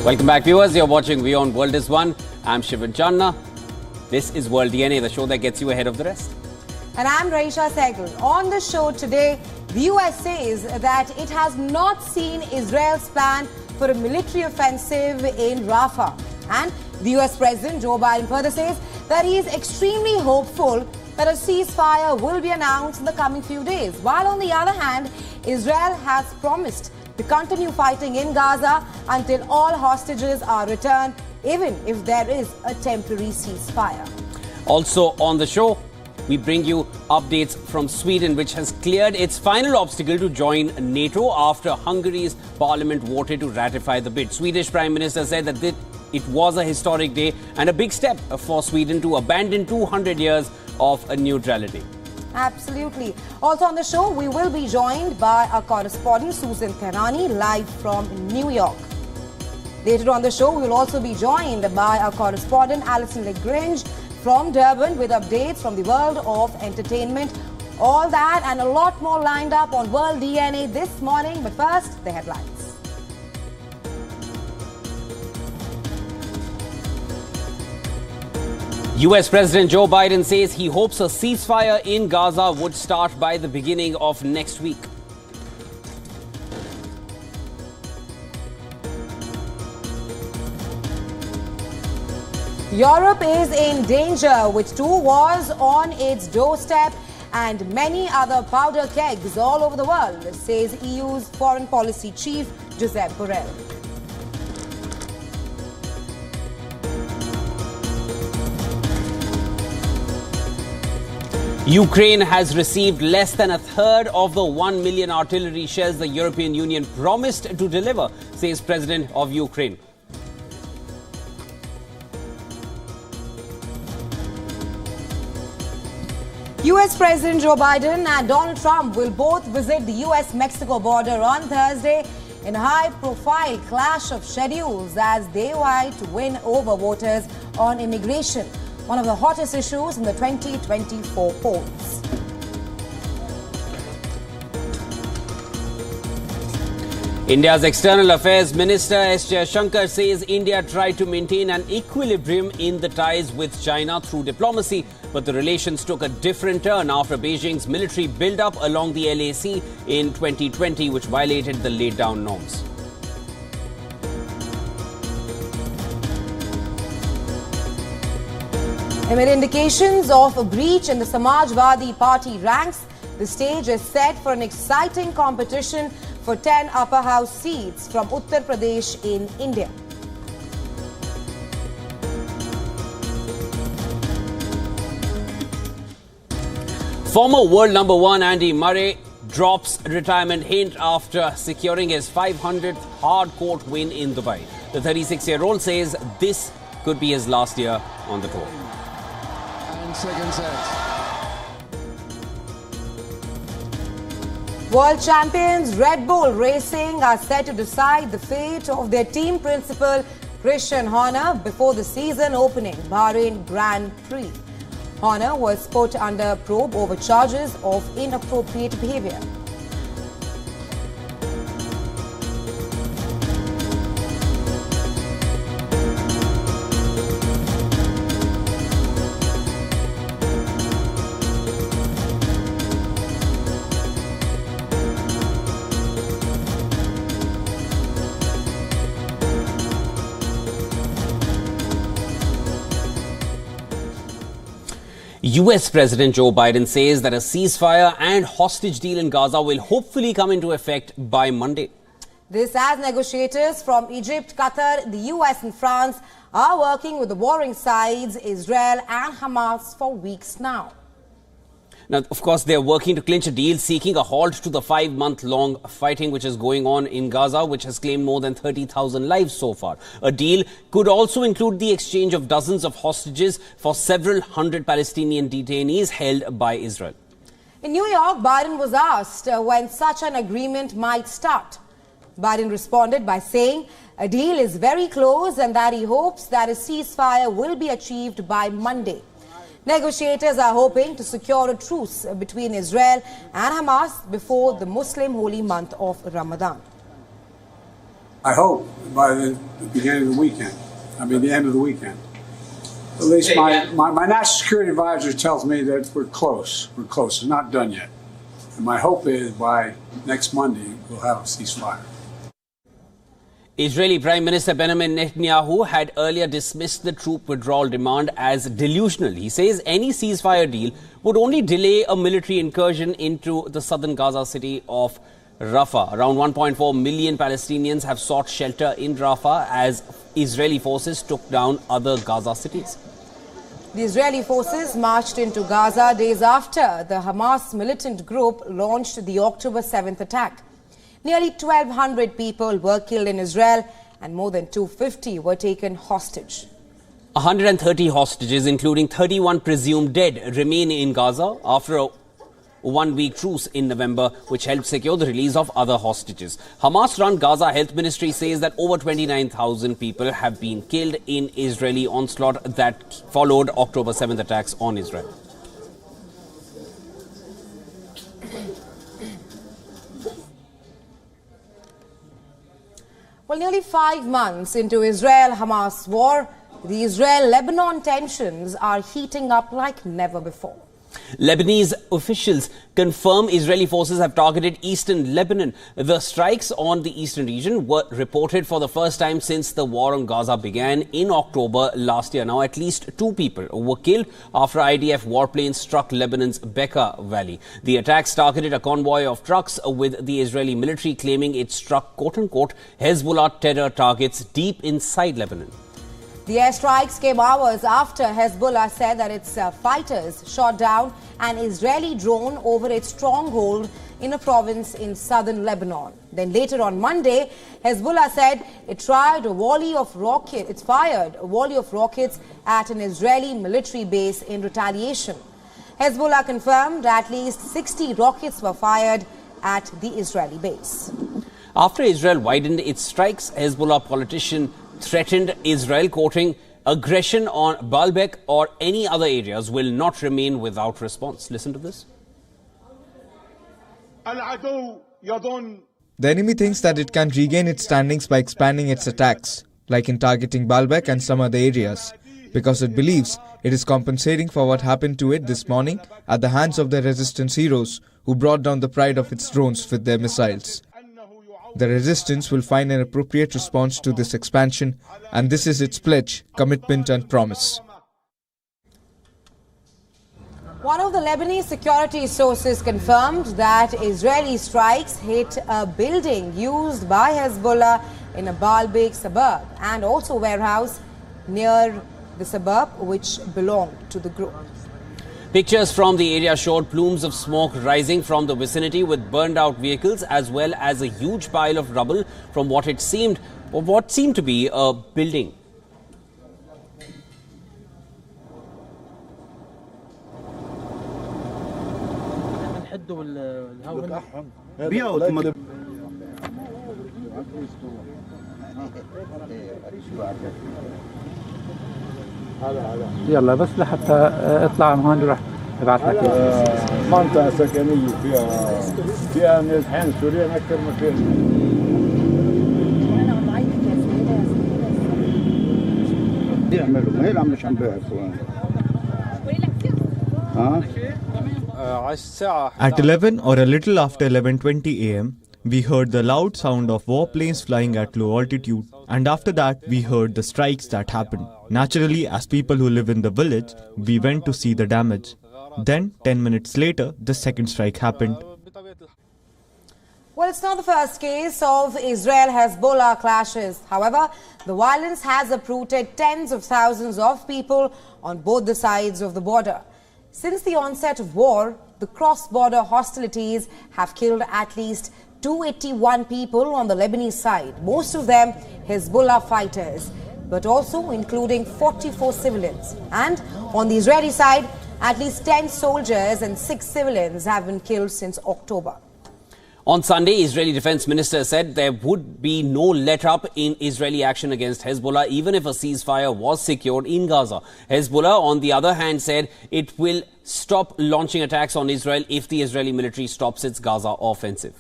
Welcome back, viewers. You're watching WION World is One. I'm Shivan Channa. This is World DNA, the show that gets you ahead of the rest. And I'm Raisha Sehgal. On the show today, the US says that it has not seen Israel's plan for a military offensive in Rafah. And the US President Joe Biden further says that he is extremely hopeful that a ceasefire will be announced in the coming few days. While on the other hand, Israel has promised to continue fighting in Gaza until all hostages are returned, even if there is a temporary ceasefire. Also on the show, we bring you updates from Sweden, which has cleared its final obstacle to join NATO after Hungary's parliament voted to ratify the bid. Swedish Prime Minister said that it was a historic day and a big step for Sweden to abandon 200 years of neutrality. Absolutely. Also on the show, we will be joined by our correspondent Susan Tehrani, live from New York. Later on the show, we will also be joined by our correspondent Alison Legrange from Durban with updates from the world of entertainment. All that and a lot more lined up on World DNA this morning. But first, the headlines. US President Joe Biden says he hopes a ceasefire in Gaza would start by the beginning of next week. Europe is in danger with two wars on its doorstep and many other powder kegs all over the world, says EU's foreign policy chief Josep Borrell. Ukraine has received less than a third of the 1 million artillery shells the European Union promised to deliver, says President of Ukraine. US President Joe Biden and Donald Trump will both visit the US-Mexico border on Thursday in a high-profile clash of schedules as they vie to win over voters on immigration, one of the hottest issues in the 2024 polls. India's External Affairs Minister S. Jaishankar says India tried to maintain an equilibrium in the ties with China through diplomacy, but the relations took a different turn after Beijing's military build-up along the LAC in 2020, which violated the laid-down norms. Amid indications of a breach in the Samajwadi Party ranks, the stage is set for an exciting competition for 10 upper house seats from Uttar Pradesh in India. Former world number one Andy Murray drops retirement hint after securing his 500th hard-court win in Dubai. The 36-year-old says this could be his last year on the tour. And second set. World champions Red Bull Racing are set to decide the fate of their team principal Christian Horner before the season opening Bahrain Grand Prix. Horner was put under probe over charges of inappropriate behavior. US President Joe Biden says that a ceasefire and hostage deal in Gaza will hopefully come into effect by Monday. This as negotiators from Egypt, Qatar, the US and France are working with the warring sides, Israel and Hamas, for weeks now. Now, of course, they're working to clinch a deal seeking a halt to the 5-month-long fighting which is going on in Gaza, which has claimed more than 30,000 lives so far. A deal could also include the exchange of dozens of hostages for several hundred Palestinian detainees held by Israel. In New York, Biden was asked when such an agreement might start. Biden responded by saying a deal is very close and that he hopes that a ceasefire will be achieved by Monday. Negotiators are hoping to secure a truce between Israel and Hamas before the Muslim holy month of Ramadan. I hope by the beginning of the weekend. I mean, the end of the weekend. At least my national security advisor tells me that we're close. We're close. It's not done yet. And my hope is by next Monday, we'll have a ceasefire. Israeli Prime Minister Benjamin Netanyahu had earlier dismissed the troop withdrawal demand as delusional. He says any ceasefire deal would only delay a military incursion into the southern Gaza city of Rafah. Around 1.4 million Palestinians have sought shelter in Rafah as Israeli forces took down other Gaza cities. The Israeli forces marched into Gaza days after the Hamas militant group launched the October 7th attack. Nearly 1,200 people were killed in Israel and more than 250 were taken hostage. 130 hostages, including 31 presumed dead, remain in Gaza after a one-week truce in November, which helped secure the release of other hostages. Hamas-run Gaza Health Ministry says that over 29,000 people have been killed in Israeli onslaught that followed October 7th attacks on Israel. Well, nearly 5 months into Israel-Hamas war, the Israel-Lebanon tensions are heating up like never before. Lebanese officials confirm Israeli forces have targeted eastern Lebanon. The strikes on the eastern region were reported for the first time since the war on Gaza began in October last year. Now, at least 2 people were killed after IDF warplanes struck Lebanon's Bekaa Valley. The attacks targeted a convoy of trucks, with the Israeli military claiming it struck quote-unquote Hezbollah terror targets deep inside Lebanon. The airstrikes came hours after Hezbollah said that its fighters shot down an Israeli drone over its stronghold in a province in southern Lebanon. Then later on Monday, Hezbollah said it fired a volley of rockets at an Israeli military base in retaliation. Hezbollah confirmed at least 60 rockets were fired at the Israeli base. After Israel widened its strikes, Hezbollah politician threatened Israel, quoting, "Aggression on Baalbek or any other areas will not remain without response." Listen to this. The enemy thinks that it can regain its standings by expanding its attacks, like in targeting Baalbek and some other areas, because it believes it is compensating for what happened to it this morning at the hands of the resistance heroes who brought down the pride of its drones with their missiles. The resistance will find an appropriate response to this expansion, and this is its pledge, commitment and promise. One of the Lebanese security sources confirmed that Israeli strikes hit a building used by Hezbollah in a Baalbek suburb and also a warehouse near the suburb which belonged to the group. Pictures from the area showed plumes of smoke rising from the vicinity with burned out vehicles, as well as a huge pile of rubble from what seemed to be a building. يلا بس لحتى اطلع من هون راح ابعث لك منطقة سكنية فيها نازحين سوريين أكثر ما فيها. يعملوا ما هي مش عم بيعرفوا. At 11 or a little after 11:20 a.m., we heard the loud sound of warplanes flying at low altitude, and after that we heard the strikes that happened. Naturally, as people who live in the village, we went to see the damage. Then, 10 minutes later, the second strike happened. Well, it's not the first case of Israel-Hezbollah clashes. However, the violence has uprooted tens of thousands of people on both the sides of the border. Since the onset of war, the cross-border hostilities have killed at least 281 people on the Lebanese side, most of them Hezbollah fighters, but also including 44 civilians. And on the Israeli side, at least 10 soldiers and 6 civilians have been killed since October. On Sunday, Israeli Defense Minister said there would be no let-up in Israeli action against Hezbollah, even if a ceasefire was secured in Gaza. Hezbollah, on the other hand, said it will stop launching attacks on Israel if the Israeli military stops its Gaza offensive.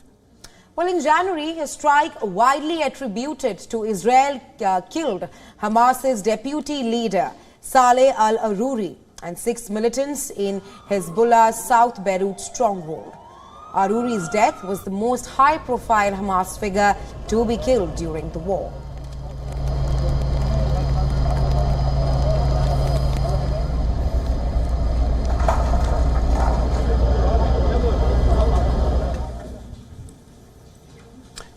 Well, in January, a strike widely attributed to Israel killed Hamas's deputy leader, Saleh al-Aruri, and 6 militants in Hezbollah's South Beirut stronghold. Aruri's death was the most high-profile Hamas figure to be killed during the war.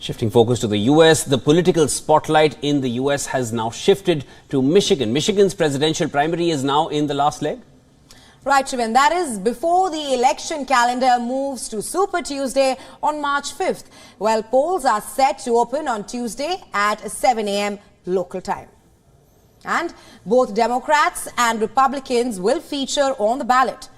Shifting focus to the U.S., the political spotlight in the U.S. has now shifted to Michigan. Michigan's presidential primary is now in the last leg. Right, Shivan. That is before the election calendar moves to Super Tuesday on March 5th. Well, polls are set to open on Tuesday at 7 a.m. local time. And both Democrats and Republicans will feature on the ballot.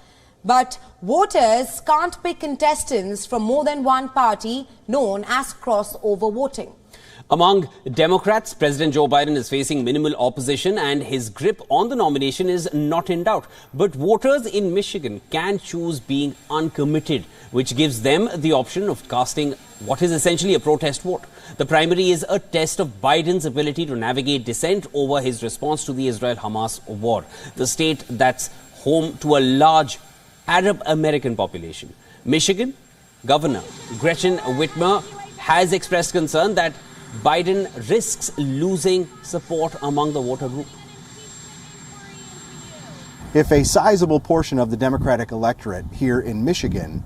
But voters can't pick contestants from more than one party, known as crossover voting. Among Democrats, President Joe Biden is facing minimal opposition and his grip on the nomination is not in doubt. But voters in Michigan can choose being uncommitted, which gives them the option of casting what is essentially a protest vote. The primary is a test of Biden's ability to navigate dissent over his response to the Israel-Hamas war, the state that's home to a large Arab American population. Michigan Governor Gretchen Whitmer has expressed concern that Biden risks losing support among the voter group. If a sizable portion of the Democratic electorate here in Michigan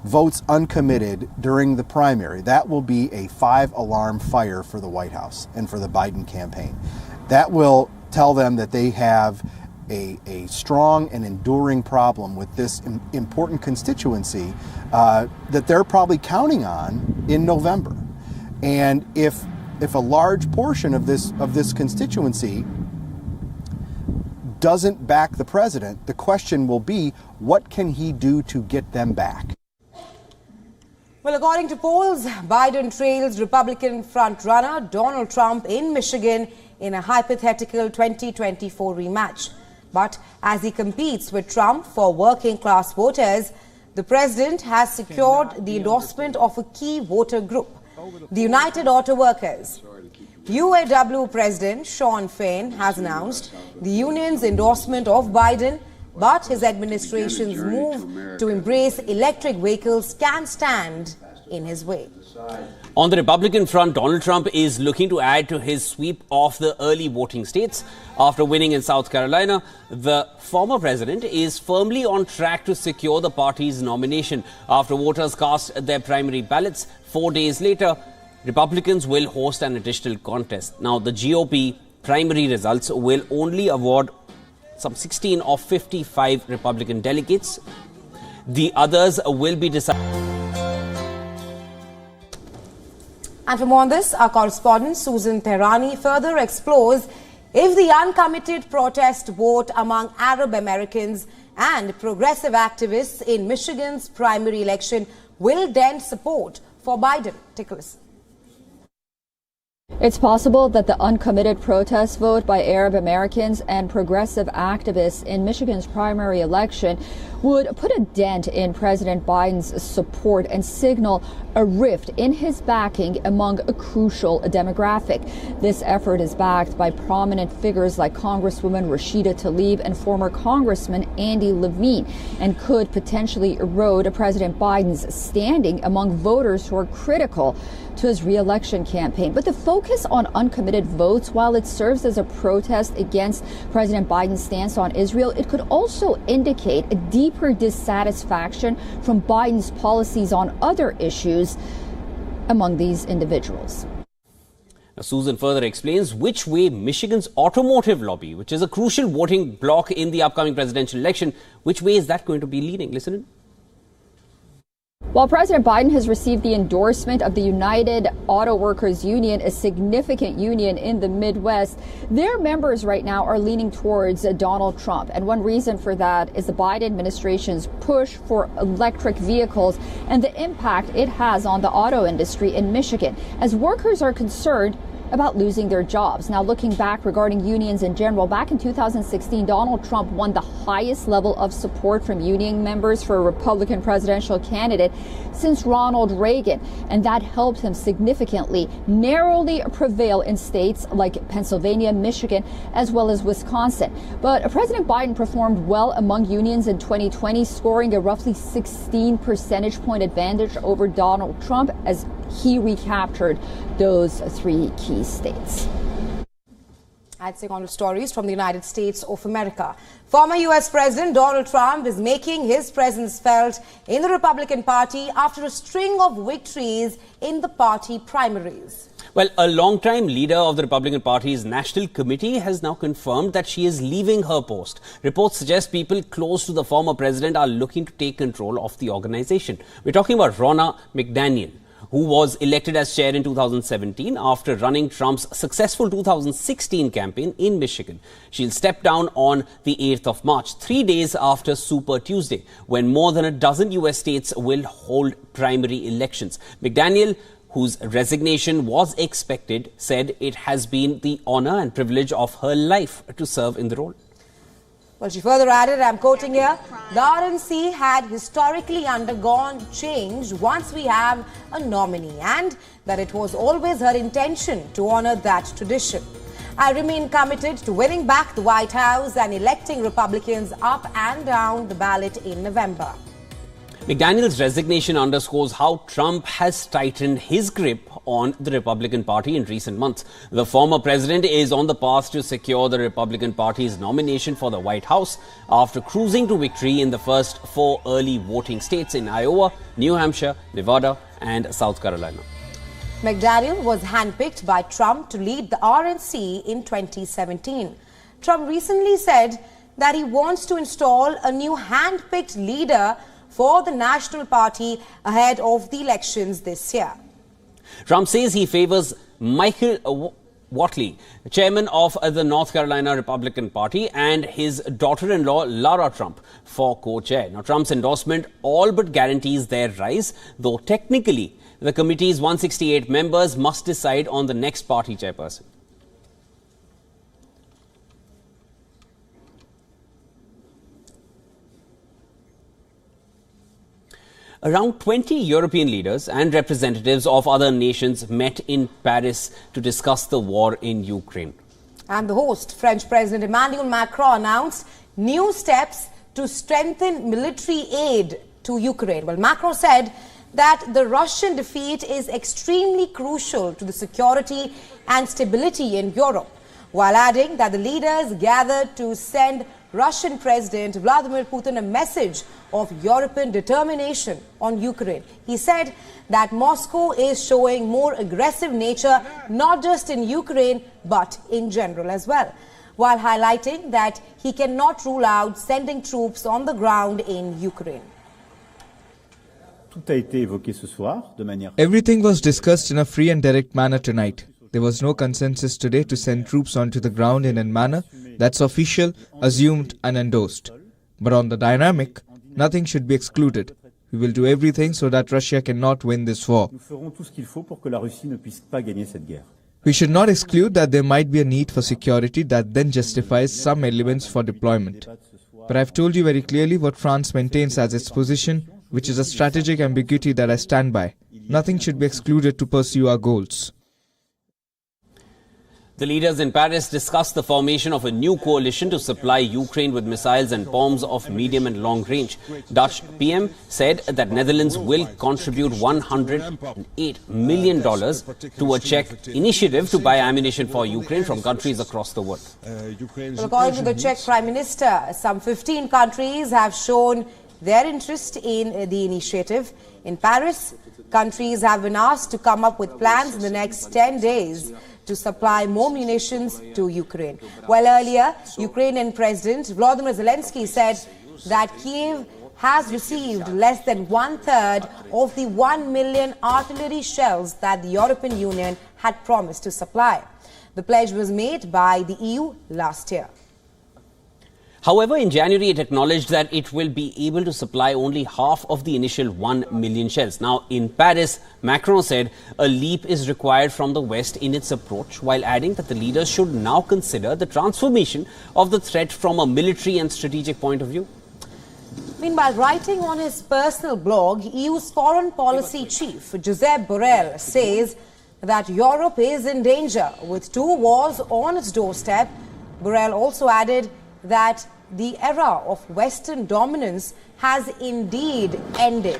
votes uncommitted during the primary, that will be a 5-alarm fire for the White House and for the Biden campaign. That will tell them that they have a strong and enduring problem with this important constituency that they're probably counting on in November. And if a large portion of this constituency doesn't back the president, the question will be, what can he do to get them back? Well, according to polls, Biden trails Republican frontrunner Donald Trump in Michigan in a hypothetical 2024 rematch. But as he competes with Trump for working-class voters, the president has secured the endorsement of a key voter group, the United Auto Workers. UAW President Sean Fain has announced the union's endorsement of Biden, but his administration's move to embrace electric vehicles can stand in his way. On the Republican front, Donald Trump is looking to add to his sweep of the early voting states. After winning in South Carolina, the former president is firmly on track to secure the party's nomination. After voters cast their primary ballots 4 days later, Republicans will host an additional contest. Now, the GOP primary results will only award some 16 of 55 Republican delegates. The others will be decided. And for more on this, our correspondent Susan Tehrani further explores if the uncommitted protest vote among Arab Americans and progressive activists in Michigan's primary election will dent support for Biden. Take a listen. It's possible that the uncommitted protest vote by Arab Americans and progressive activists in Michigan's primary election would put a dent in President Biden's support and signal a rift in his backing among a crucial demographic. This effort is backed by prominent figures like Congresswoman Rashida Tlaib and former Congressman Andy Levine, and could potentially erode President Biden's standing among voters who are critical to his re-election campaign. But the focus on uncommitted votes, while it serves as a protest against President Biden's stance on Israel, it could also indicate a deeper dissatisfaction from Biden's policies on other issues among these individuals. Now, Susan further explains which way Michigan's automotive lobby, which is a crucial voting bloc in the upcoming presidential election, which way is that going to be leaning? Listen in. While President Biden has received the endorsement of the United Auto Workers Union, a significant union in the Midwest, their members right now are leaning towards Donald Trump. And one reason for that is the Biden administration's push for electric vehicles and the impact it has on the auto industry in Michigan. As workers are concerned, about losing their jobs. Now, looking back regarding unions in general, back in 2016, Donald Trump won the highest level of support from union members for a Republican presidential candidate since Ronald Reagan, and that helped him significantly narrowly prevail in states like Pennsylvania, Michigan, as well as Wisconsin. But President Biden performed well among unions in 2020, scoring a roughly 16 percentage point advantage over Donald Trump as he recaptured those 3 key states. I'd say on stories from the United States of America. Former U.S. President Donald Trump is making his presence felt in the Republican Party after a string of victories in the party primaries. Well, a long-time leader of the Republican Party's National Committee has now confirmed that she is leaving her post. Reports suggest people close to the former president are looking to take control of the organization. We're talking about Ronna McDaniel, who was elected as chair in 2017 after running Trump's successful 2016 campaign in Michigan. She'll step down on the 8th of March, 3 days after Super Tuesday, when more than a dozen U.S. states will hold primary elections. McDaniel, whose resignation was expected, said it has been the honor and privilege of her life to serve in the role. Well, she further added, I'm quoting here, the RNC had historically undergone change once we have a nominee, and that it was always her intention to honor that tradition. I remain committed to winning back the White House and electing Republicans up and down the ballot in November. McDaniel's resignation underscores how Trump has tightened his grip on the Republican Party in recent months. The former president is on the path to secure the Republican Party's nomination for the White House after cruising to victory in the first 4 early voting states in Iowa, New Hampshire, Nevada and South Carolina. McDaniel was handpicked by Trump to lead the RNC in 2017. Trump recently said that he wants to install a new handpicked leader for the National Party ahead of the elections this year. Trump says he favors Michael Whatley, chairman of the North Carolina Republican Party, and his daughter-in-law Lara Trump for co-chair. Now, Trump's endorsement all but guarantees their rise, though technically the committee's 168 members must decide on the next party chairperson. Around 20 European leaders and representatives of other nations met in Paris to discuss the war in Ukraine. And the host, French President Emmanuel Macron, announced new steps to strengthen military aid to Ukraine. Well, Macron said that the Russian defeat is extremely crucial to the security and stability in Europe, while adding that the leaders gathered to send Russian President Vladimir Putin a message of European determination on Ukraine. He said that Moscow is showing more aggressive nature, not just in Ukraine, but in general as well, while highlighting that he cannot rule out sending troops on the ground in Ukraine. Everything was discussed in a free and direct manner tonight. There was no consensus today to send troops onto the ground in a manner that's official, assumed and endorsed. But on the dynamic, nothing should be excluded. We will do everything so that Russia cannot win this war. We should not exclude that there might be a need for security that then justifies some elements for deployment. But I've told you very clearly what France maintains as its position, which is a strategic ambiguity that I stand by. Nothing should be excluded to pursue our goals. The leaders in Paris discussed the formation of a new coalition to supply Ukraine with missiles and bombs of medium and long range. Dutch PM said that Netherlands will contribute $108 million to a Czech initiative to buy ammunition for Ukraine from countries across the world. Well, according to the Czech Prime Minister, some 15 countries have shown their interest in the initiative. In Paris, countries have been asked to come up with plans in the next 10 days to supply more munitions to Ukraine. While earlier, Ukrainian President Volodymyr Zelensky said that Kyiv has received less than 1/3 of the 1 million artillery shells that the European Union had promised to supply. The pledge was made by the EU last year. However, in January, it acknowledged that it will be able to supply only half of the initial 1 million shells. Now, in Paris, Macron said a leap is required from the West in its approach, while adding that the leaders should now consider the transformation of the threat from a military and strategic point of view. Meanwhile, writing on his personal blog, EU's foreign policy chief, Josep Borrell, says that Europe is in danger with 2 wars on its doorstep. Borrell also added that the era of Western dominance has indeed ended.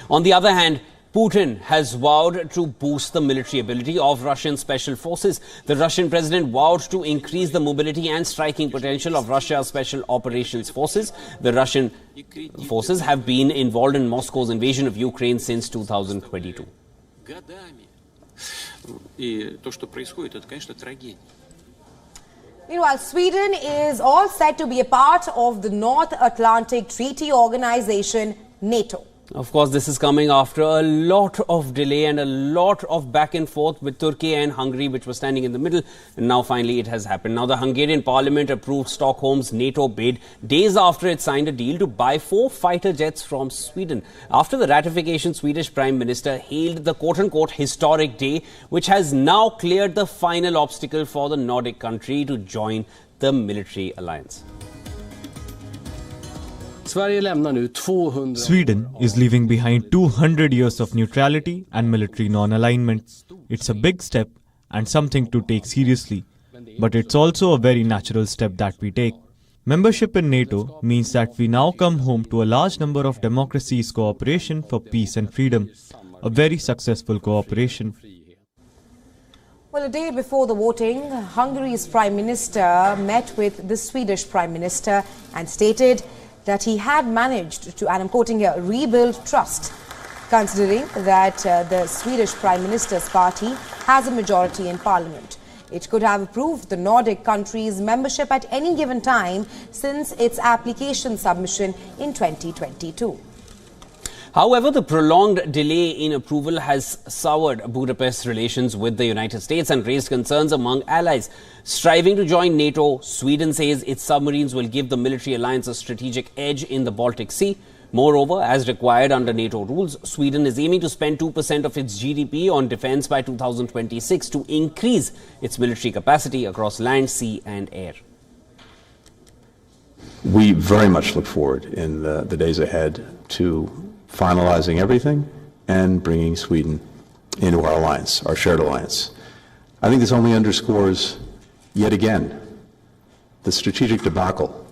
On the other hand, Putin has vowed to boost the military ability of Russian special forces. The Russian president vowed to increase the mobility and striking potential of Russia's special operations forces. The Russian forces have been involved in Moscow's invasion of Ukraine since 2022. Meanwhile, Sweden is all set to be a part of the North Atlantic Treaty Organization, NATO. Of course, this is coming after a lot of delay and a lot of back and forth with Turkey and Hungary, which were standing in the middle. And now finally it has happened. Now the Hungarian parliament approved Stockholm's NATO bid days after it signed a deal to buy 4 fighter jets from Sweden. After the ratification, Swedish Prime Minister hailed the quote-unquote historic day, which has now cleared the final obstacle for the Nordic country to join the military alliance. Sweden is leaving behind 200 years of neutrality and military non-alignment. It's a big step and something to take seriously, but it's also a very natural step that we take. Membership in NATO means that we now come home to a large number of democracies' cooperation for peace and freedom, a very successful cooperation. Well, a day before the voting, Hungary's Prime Minister met with the Swedish Prime Minister and stated that he had managed to, and I'm quoting here, rebuild trust, considering that the Swedish Prime Minister's party has a majority in Parliament. It could have approved the Nordic countries' membership at any given time since its application submission in 2022. However, the prolonged delay in approval has soured Budapest's relations with the United States and raised concerns among allies. Striving to join NATO, Sweden says its submarines will give the military alliance a strategic edge in the Baltic Sea. Moreover, as required under NATO rules, Sweden is aiming to spend 2% of its GDP on defense by 2026 to increase its military capacity across land, sea and air. We very much look forward in the days ahead to finalizing everything and bringing Sweden into our alliance, our shared alliance. I think this only underscores, yet again, the strategic debacle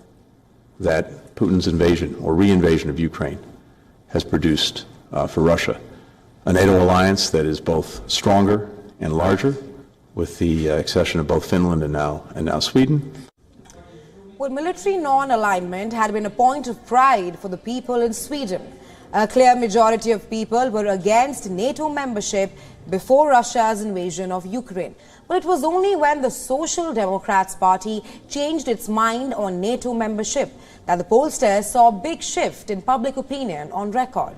that Putin's invasion or reinvasion of Ukraine has produced for Russia. A NATO alliance that is both stronger and larger, with the accession of both Finland and now Sweden. Well, military non-alignment had been a point of pride for the people in Sweden. A clear majority of people were against NATO membership before Russia's invasion of Ukraine. But it was only when the Social Democrats Party changed its mind on NATO membership that the pollsters saw a big shift in public opinion on record.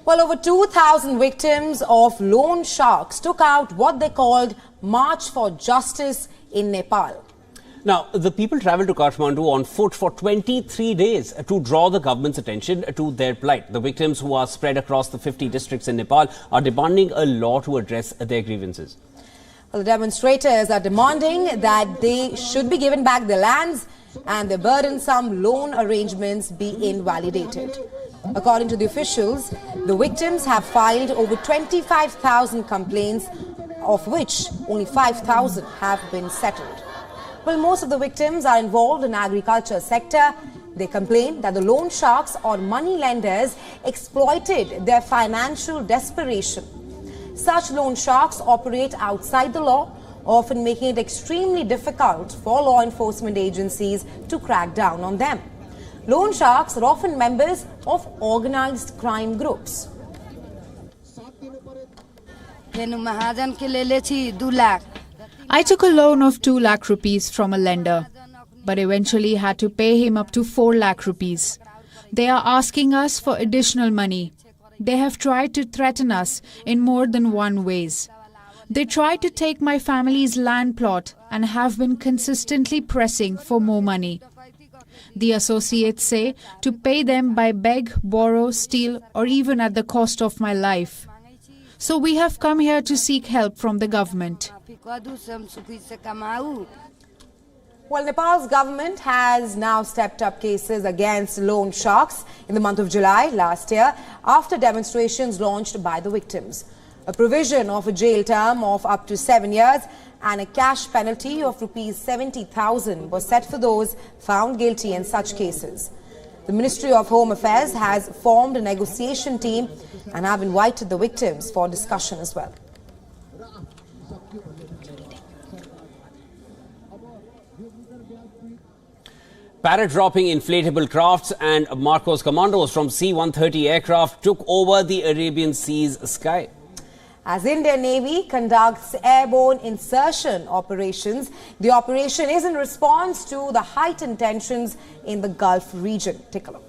Well, over 2,000 victims of loan sharks took out what they called March for Justice in Nepal. Now, the people travelled to Kathmandu on foot for 23 days to draw the government's attention to their plight. The victims, who are spread across the 50 districts in Nepal, are demanding a law to address their grievances. Well, the demonstrators are demanding that they should be given back their lands and their burdensome loan arrangements be invalidated. According to the officials, the victims have filed over 25,000 complaints, of which only 5,000 have been settled. Well, most of the victims are involved in the agriculture sector. They complain that the loan sharks or money lenders exploited their financial desperation. Such loan sharks operate outside the law, often making it extremely difficult for law enforcement agencies to crack down on them. Loan sharks are often members of organized crime groups. I took a loan of 2 lakh rupees from a lender, but eventually had to pay him up to 4 lakh rupees. They are asking us for additional money. They have tried to threaten us in more than one ways. They tried to take my family's land plot and have been consistently pressing for more money. The associates say to pay them by beg, borrow, steal, or even at the cost of my life. So we have come here to seek help from the government. Well, Nepal's government has now stepped up cases against loan sharks in the month of July last year after demonstrations launched by the victims. A provision of a jail term of up to 7 years and a cash penalty of Rs 70,000 was set for those found guilty in such cases. The Ministry of Home Affairs has formed a negotiation team and have invited the victims for discussion as well. Parrot-dropping inflatable crafts and Marcos commandos from C-130 aircraft took over the Arabian Sea's sky. As Indian Navy conducts airborne insertion operations, the operation is in response to the heightened tensions in the Gulf region. Take a look.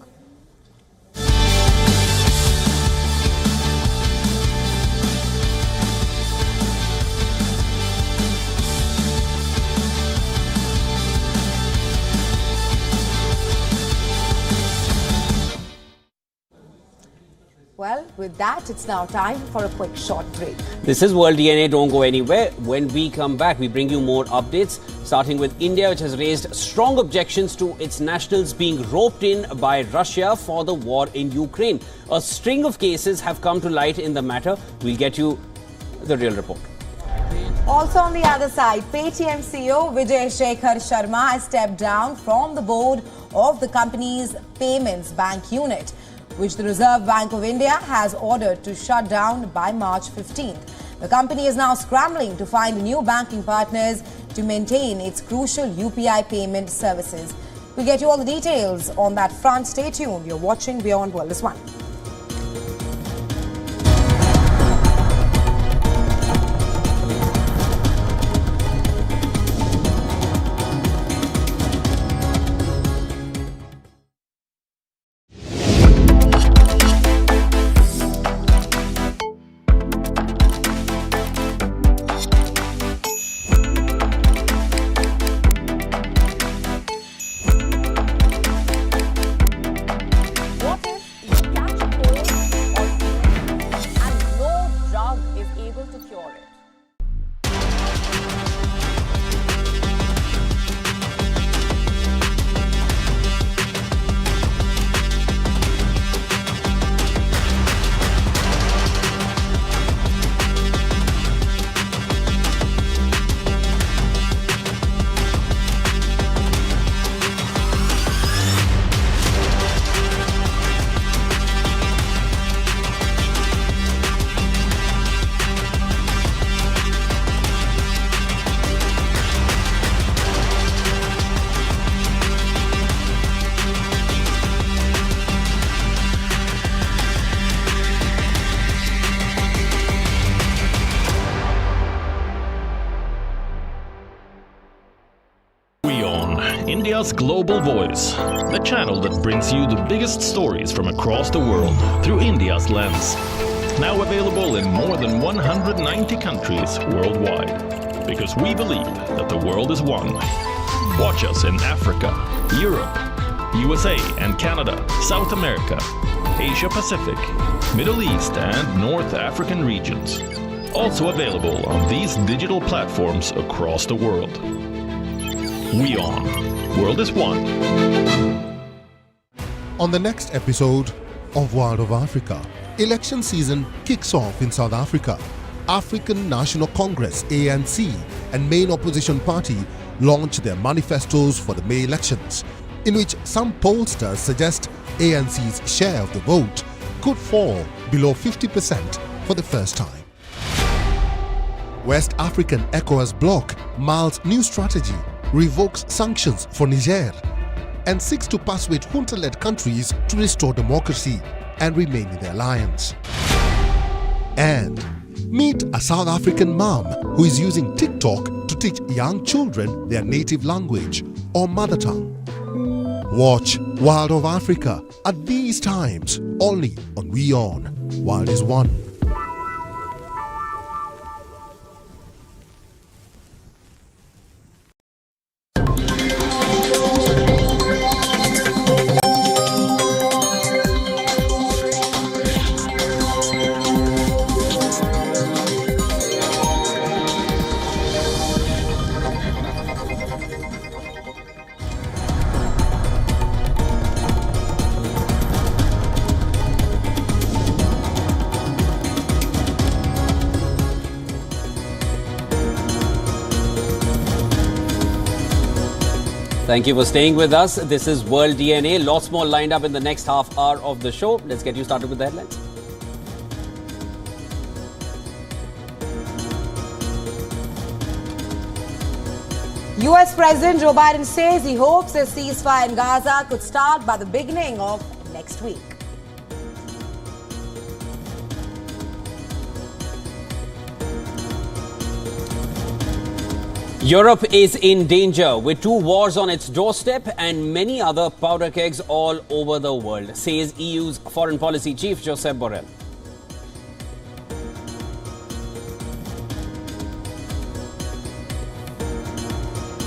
Well, with that, it's now time for a quick short break. This is World DNA. Don't go anywhere. When we come back, we bring you more updates, starting with India, which has raised strong objections to its nationals being roped in by Russia for the war in Ukraine. A string of cases have come to light in the matter. We'll get you the real report. Also on the other side, PTM CEO Vijay Shekhar Sharma has stepped down from the board of the company's Payments Bank unit, which the Reserve Bank of India has ordered to shut down by March 15th. The company is now scrambling to find new banking partners to maintain its crucial UPI payment services. We'll get you all the details on that front. Stay tuned. You're watching Beyond World is One. India's global voice, the channel that brings you the biggest stories from across the world through India's lens. Now available in more than 190 countries worldwide. Because we believe that the world is one. Watch us in Africa, Europe, USA and Canada, South America, Asia Pacific, Middle East and North African regions. Also available on these digital platforms across the world. WION. World is One. On the next episode of World of Africa, election season kicks off in South Africa. African National Congress ANC and main opposition party launch their manifestos for the May elections, in which some pollsters suggest ANC's share of the vote could fall below 50% for the first time. West African ECOWAS bloc mulls new strategy, revokes sanctions for Niger, and seeks to persuade junta-led countries to restore democracy and remain in the alliance. And meet a South African mom who is using TikTok to teach young children their native language or mother tongue. Watch World of Africa at these times only on WION. World is One. Thank you for staying with us. This is World DNA. Lots more lined up in the next half hour of the show. Let's get you started with the headlines. US President Joe Biden says he hopes a ceasefire in Gaza could start by the beginning of next week. Europe is in danger with 2 wars on its doorstep and many other powder kegs all over the world, says EU's Foreign Policy Chief Josep Borrell.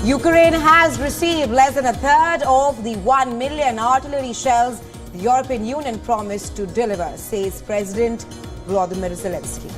Ukraine has received less than a third of the 1 million artillery shells the European Union promised to deliver, says President Volodymyr Zelensky.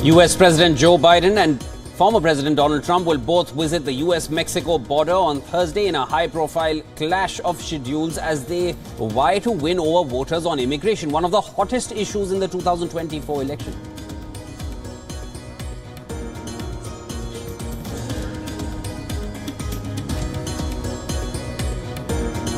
US President Joe Biden and former President Donald Trump will both visit the US-Mexico border on Thursday in a high-profile clash of schedules as they vie to win over voters on immigration, one of the hottest issues in the 2024 election.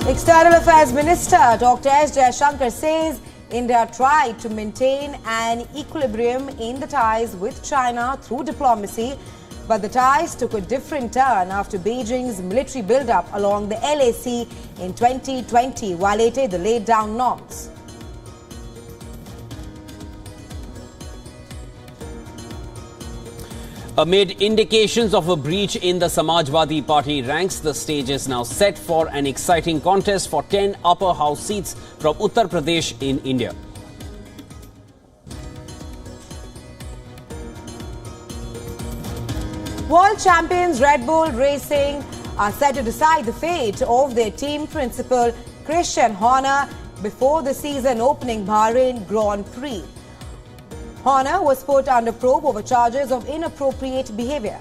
External Affairs Minister Dr. S. Jaishankar says India tried to maintain an equilibrium in the ties with China through diplomacy, but the ties took a different turn after Beijing's military build-up along the LAC in 2020 violated the laid-down norms. Amid indications of a breach in the Samajwadi Party ranks, the stage is now set for an exciting contest for 10 upper house seats from Uttar Pradesh in India. World champions Red Bull Racing are set to decide the fate of their team principal Christian Horner before the season opening Bahrain Grand Prix. Horner was put under probe over charges of inappropriate behavior.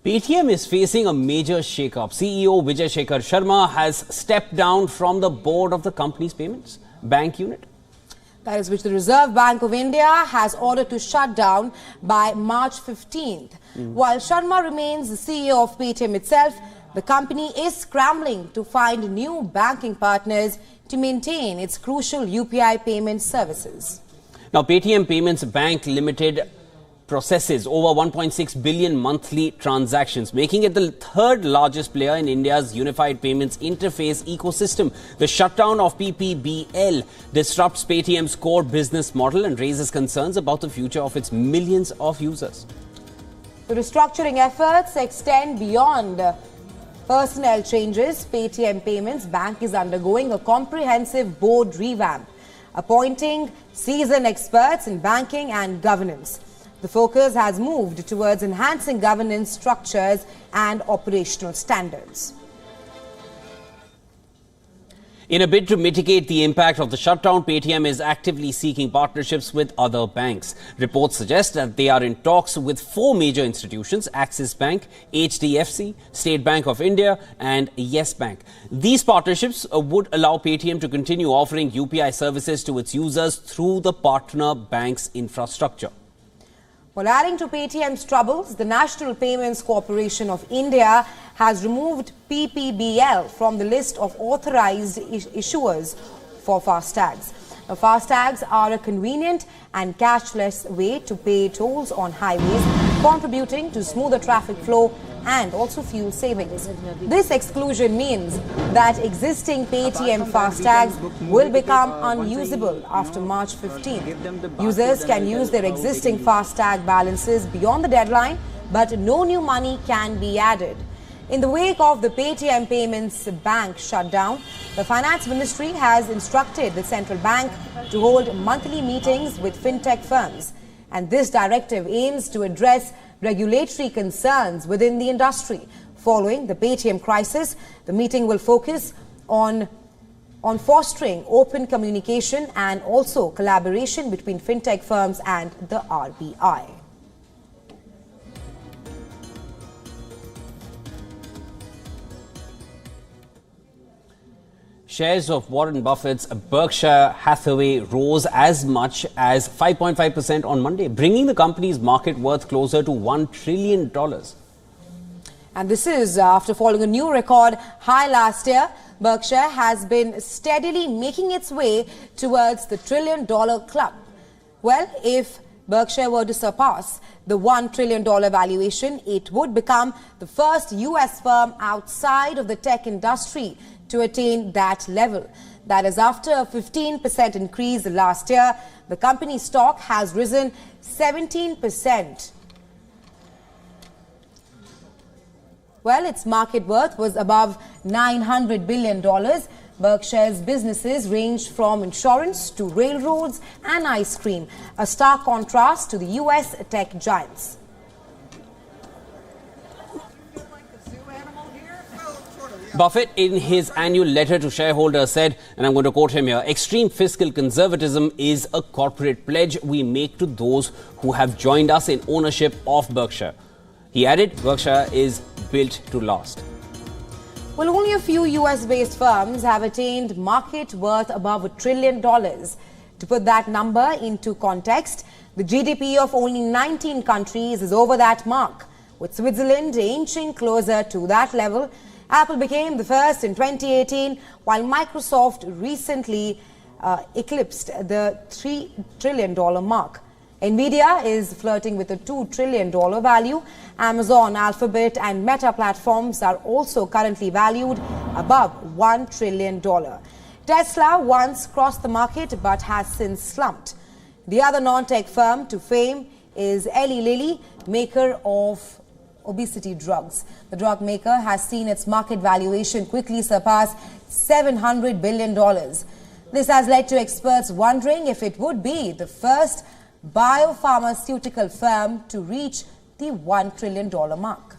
PTM is facing a major shake-up. CEO Vijay Shekhar Sharma has stepped down from the board of the company's payments bank unit. That is which the Reserve Bank of India has ordered to shut down by March 15th. While Sharma remains the CEO of PTM itself, the company is scrambling to find new banking partners to maintain its crucial UPI payment services. Now, PTM Payments Bank Limited processes over 1.6 billion monthly transactions, making it the third largest player in India's unified payments interface ecosystem. The shutdown of PPBL disrupts Paytm's core business model and raises concerns about the future of its millions of users. The restructuring efforts extend beyond personnel changes. Paytm Payments Bank is undergoing a comprehensive board revamp, appointing seasoned experts in banking and governance. The focus has moved towards enhancing governance structures and operational standards. In a bid to mitigate the impact of the shutdown, Paytm is actively seeking partnerships with other banks. Reports suggest that they are in talks with 4 major institutions: Axis Bank, HDFC, State Bank of India and Yes Bank. These partnerships would allow Paytm to continue offering UPI services to its users through the partner bank's infrastructure. Well, adding to Paytm's troubles, the National Payments Corporation of India has removed PPBL from the list of authorized issuers for FASTags. Fastags are a convenient and cashless way to pay tolls on highways, contributing to smoother traffic flow and also fuel savings. This exclusion means that existing PTM Fastags will become unusable after March 15. Users can use their existing Fastag balances beyond the deadline, but no new money can be added. In the wake of the PTM Payments Bank shutdown, the Finance Ministry has instructed the central bank to hold monthly meetings with fintech firms. And this directive aims to address regulatory concerns within the industry. Following the PTM crisis, the meeting will focus on fostering open communication and also collaboration between fintech firms and the RBI. Shares of Warren Buffett's Berkshire Hathaway rose as much as 5.5% on Monday, bringing the company's market worth closer to $1 trillion. And this is after falling a new record high last year. Berkshire has been steadily making its way towards the $1 trillion club. Well, if Berkshire were to surpass the $1 trillion valuation, it would become the first US firm outside of the tech industry to attain that level. That is after a 15% increase last year. The company's stock has risen 17%. Well, its market worth was above $900 billion. Berkshire's businesses range from insurance to railroads and ice cream, a stark contrast to the US tech giants. Buffett, in his annual letter to shareholders, said, and I'm going to quote him here, "Extreme fiscal conservatism is a corporate pledge we make to those who have joined us in ownership of Berkshire." He added, Berkshire is built to last. Well, only a few US-based firms have attained market worth above $1 trillion. To put that number into context, the GDP of only 19 countries is over that mark, with Switzerland inching closer to that level. Apple became the first in 2018, while Microsoft recently eclipsed the $3 trillion mark. Nvidia is flirting with a $2 trillion value. Amazon, Alphabet and Meta platforms are also currently valued above $1 trillion. Tesla once crossed the market but has since slumped. The other non-tech firm to fame is Eli Lilly, maker of obesity drugs. The drug maker has seen its market valuation quickly surpass $700 billion. This has led to experts wondering if it would be the first biopharmaceutical firm to reach the $1 trillion mark.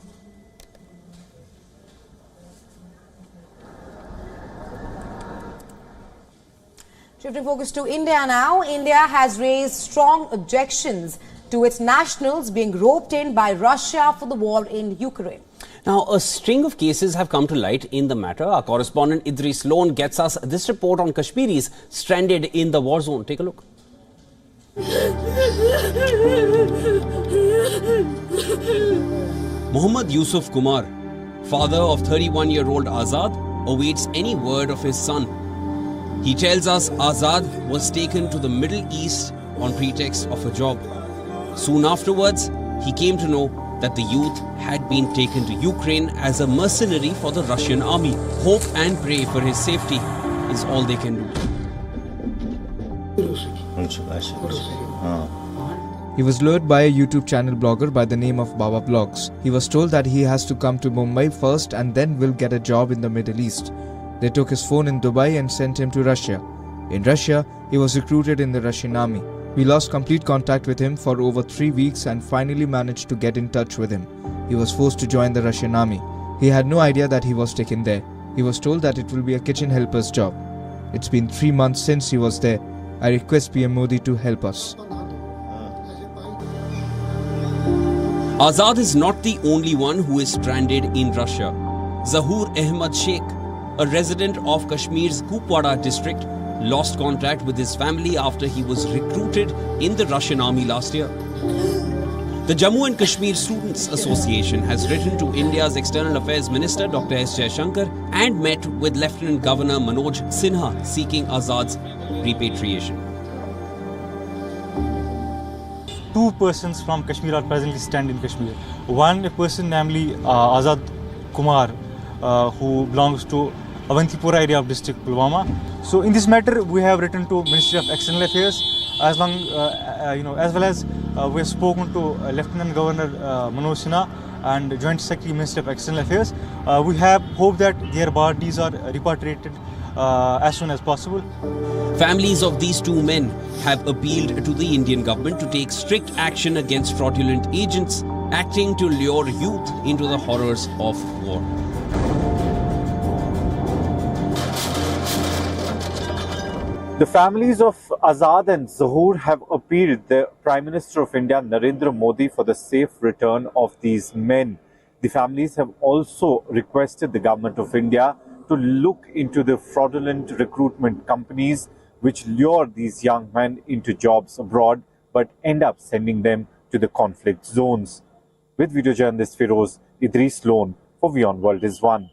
Shifting focus to India now. India has raised strong objections to its nationals being roped in by Russia for the war in Ukraine. Now, a string of cases have come to light in the matter. Our correspondent Idris Loan gets us this report on Kashmiris stranded in the war zone. Take a look. Muhammad Yusuf Kumar, father of 31-year-old Azad, awaits any word of his son. He tells us Azad was taken to the Middle East on pretext of a job. Soon afterwards, he came to know that the youth had been taken to Ukraine as a mercenary for the Russian army. Hope and pray for his safety is all they can do. He was lured by a YouTube channel blogger by the name of Baba Blogs. He was told that he has to come to Mumbai first and then will get a job in the Middle East. They took his phone in Dubai and sent him to Russia. In Russia, he was recruited in the Russian army. We lost complete contact with him for over 3 weeks and finally managed to get in touch with him. He was forced to join the Russian army. He had no idea that he was taken there. He was told that it will be a kitchen helper's job. It's been 3 months since he was there. I request PM Modi to help us. Azad is not the only one who is stranded in Russia. Zahoor Ahmad Sheikh, a resident of Kashmir's Kupwara district, lost contact with his family after he was recruited in the Russian army last year. The Jammu and Kashmir Students Association has written to India's External Affairs Minister Dr. S. Jaishankar and met with Lieutenant Governor Manoj Sinha seeking Azad's repatriation. Two persons from Kashmir are presently standing in Kashmir. One, a person, namely Azad Kumar, who belongs to Avantipura area of district Pulwama. So in this matter, we have written to Ministry of External Affairs, as well as we have spoken to Lieutenant Governor Manoj Sinha and Joint Secretary Ministry of External Affairs. We have hope that their bodies are repatriated as soon as possible. Families of these two men have appealed to the Indian government to take strict action against fraudulent agents acting to lure youth into the horrors of war. The families of Azad and Zahoor have appealed the Prime Minister of India, Narendra Modi, for the safe return of these men. The families have also requested the Government of India to look into the fraudulent recruitment companies which lure these young men into jobs abroad but end up sending them to the conflict zones. With video journalist Feroz Idris Lone for WION World is One.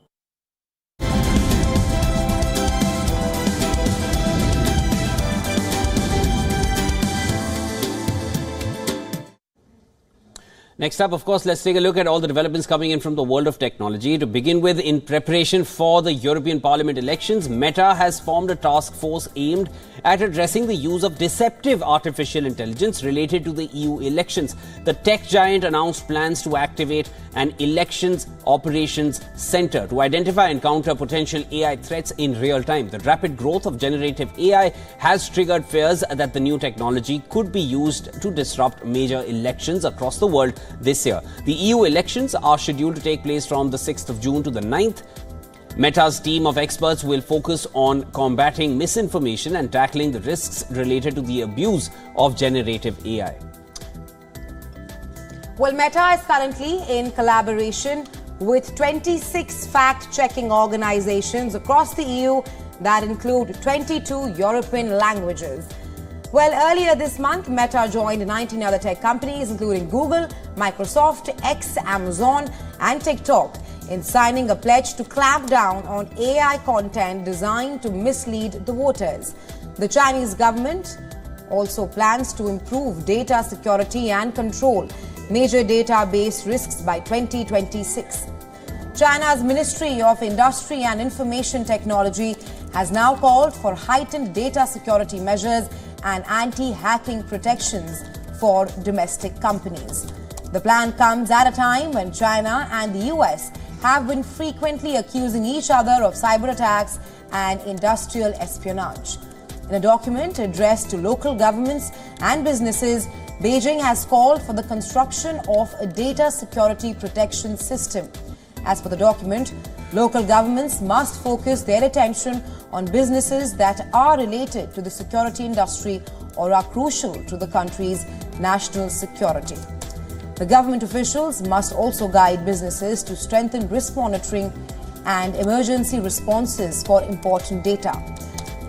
Next up, of course, let's take a look at all the developments coming in from the world of technology. To begin with, in preparation for the European Parliament elections, Meta has formed a task force aimed at addressing the use of deceptive artificial intelligence related to the EU elections. The tech giant announced plans to activate an elections operations center to identify and counter potential AI threats in real time. The rapid growth of generative AI has triggered fears that the new technology could be used to disrupt major elections across the world this year. The EU elections are scheduled to take place from the 6th of June to the 9th. Meta's team of experts will focus on combating misinformation and tackling the risks related to the abuse of generative AI. Well, Meta is currently in collaboration with 26 fact-checking organizations across the EU that include 22 European languages. Well, earlier this month, Meta joined 19 other tech companies, including Google, Microsoft, X, Amazon, and TikTok, in signing a pledge to clamp down on AI content designed to mislead the voters. The Chinese government also plans to improve data security and control major database risks by 2026. China's Ministry of Industry and Information Technology has now called for heightened data security measures and anti-hacking protections for domestic companies. The plan comes at a time when China and the US have been frequently accusing each other of cyber attacks and industrial espionage. In a document addressed to local governments and businesses, Beijing has called for the construction of a data security protection system. As per the document, local governments must focus their attention on businesses that are related to the security industry or are crucial to the country's national security. The government officials must also guide businesses to strengthen risk monitoring and emergency responses for important data.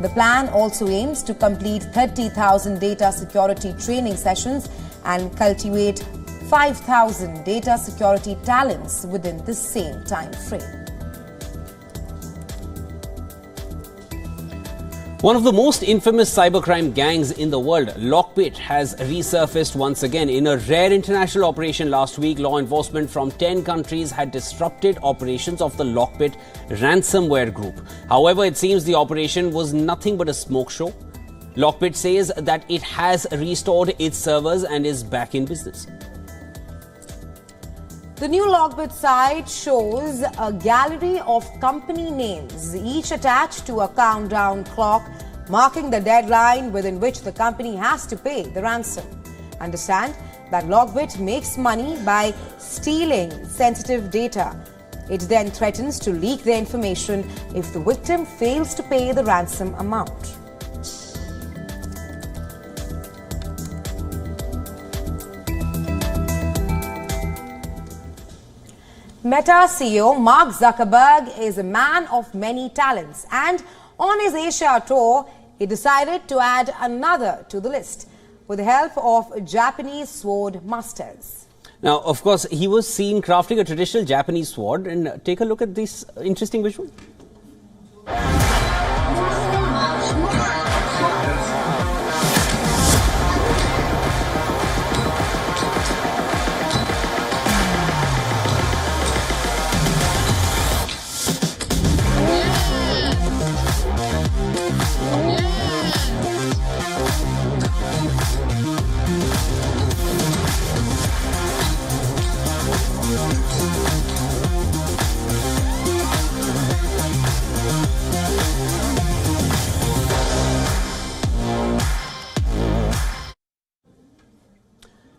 The plan also aims to complete 30,000 data security training sessions and cultivate 5,000 data security talents within the same time frame. One of the most infamous cybercrime gangs in the world, Lockbit, has resurfaced once again. In a rare international operation last week, law enforcement from 10 countries had disrupted operations of the Lockbit ransomware group. However, it seems the operation was nothing but a smoke show. Lockbit says that it has restored its servers and is back in business. The new Lockbit site shows a gallery of company names, each attached to a countdown clock, marking the deadline within which the company has to pay the ransom. Understand that Lockbit makes money by stealing sensitive data. It then threatens to leak the information if the victim fails to pay the ransom amount. Meta CEO Mark Zuckerberg is a man of many talents, and on his Asia tour, he decided to add another to the list with the help of Japanese sword masters. Now, of course, he was seen crafting a traditional Japanese sword. And take a look at this interesting visual.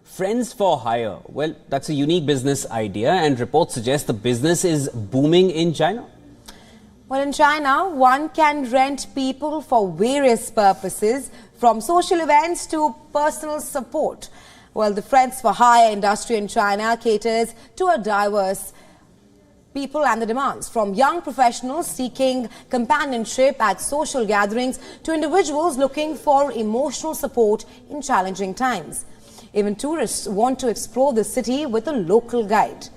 Friends for hire. Well, that's a unique business idea, and reports suggest the business is booming in China. Well, in China, one can rent people for various purposes, from social events to personal support. Well, the Friends for Hire industry in China caters to a diverse people and the demands, from young professionals seeking companionship at social gatherings to individuals looking for emotional support in challenging times. Even tourists want to explore the city with a local guide.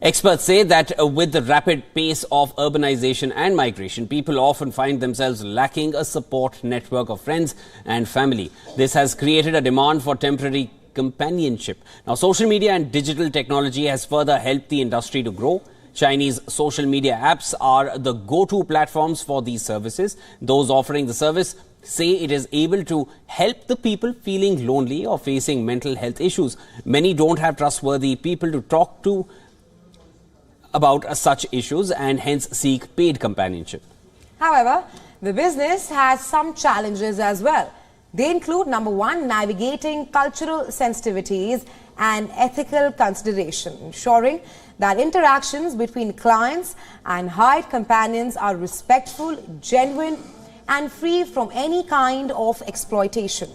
Experts say that with the rapid pace of urbanization and migration, people often find themselves lacking a support network of friends and family. This has created a demand for temporary companionship. Now, social media and digital technology has further helped the industry to grow. Chinese social media apps are the go-to platforms for these services. Those offering the service say it is able to help the people feeling lonely or facing mental health issues. Many don't have trustworthy people to talk to about such issues and hence seek paid companionship. However, the business has some challenges as well. They include, number one, navigating cultural sensitivities and ethical consideration, ensuring that interactions between clients and hired companions are respectful, genuine, and free from any kind of exploitation.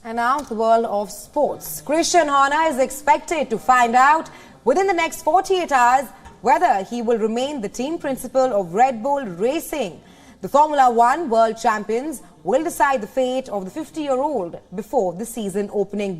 And now the world of sports. Christian Horner is expected to find out within the next 48 hours whether he will remain the team principal of Red Bull Racing. The Formula One world champions will decide the fate of the 50-year-old before the season opening.